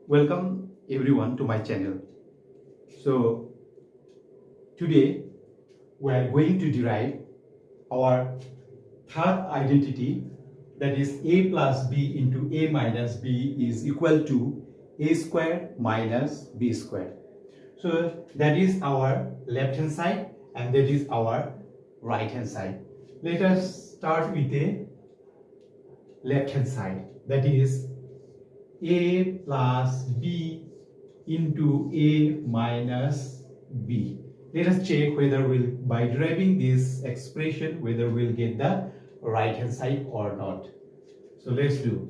Welcome everyone to my channel. So today we are going to derive our third identity, that is a plus b into a minus b is equal to a square minus b square. So that is our left hand side and that is our right hand side. Let us start with the left hand side, that is a plus b into a minus b. Let us check whether by deriving this expression whether we'll get the right hand side or not. So let's do.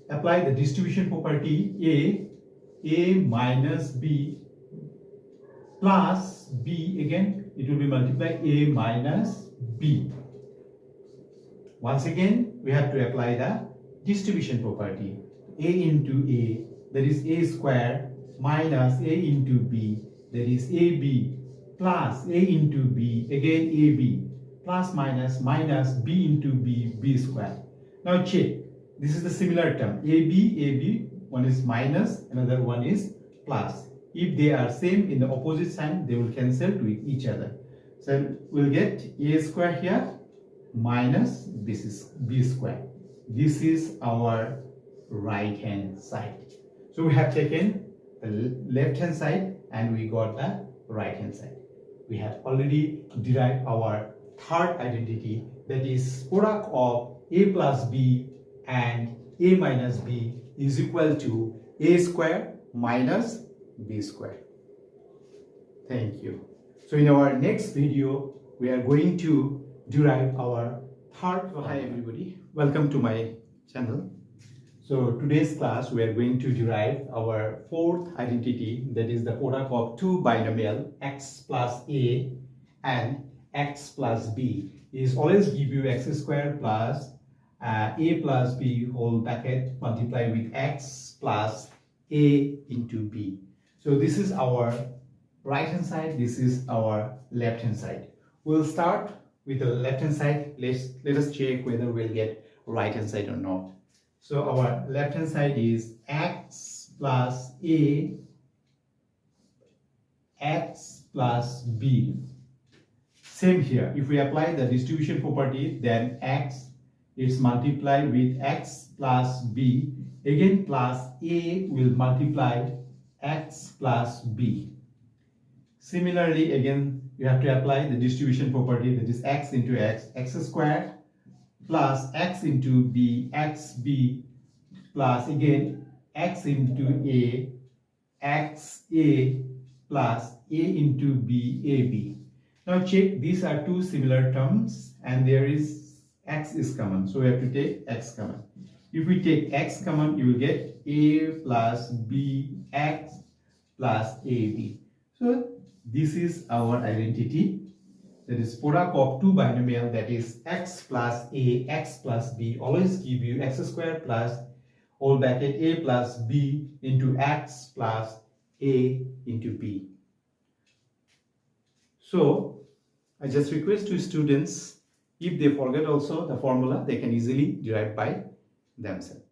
Apply the distribution property a minus b plus b, again it will be multiplied a minus b. Once again we have to apply the distribution property. A into a, that is a square, minus a into b, that is ab, plus a into b, again ab, plus minus b into b square. Now check, this is the similar term, ab, one is minus, another one is plus. If they are same in the opposite sign, they will cancel to each other. So we'll get a square here minus this is b square. This is our right hand side. So we have taken the left hand side and we got the right hand side. We have already derived our third identity, that is product of a plus b and a minus b is equal to a square minus b square. Thank you. So in our next video we are going to derive our third. So hi everybody, welcome to my channel. So today's class we are going to derive our fourth identity, that is the product of two binomial x plus a and x plus b is always give you x square plus a plus b whole bracket multiplied with x plus a into b. So this is our right hand side, this is our left hand side. We'll start with the left hand side. Let us check whether we'll get right hand side or not. So our left hand side is x plus a, x plus b. Same here, if we apply the distribution property, then x is multiplied with x plus b, again plus a will multiply x plus b. Similarly, again you have to apply the distribution property, that is x into x squared plus x into b, xb, plus again x into a, xa, plus a into b, ab. Now check, these are two similar terms and there is x is common, so we have to take x common. If we take x common, you will get a plus b, x plus ab. So this is our identity, that is product of two binomial, that is x plus a, x plus b always give you x square plus whole bracket a plus b into x plus a into b. So I just request to students, if they forget also the formula, they can easily derive by themselves.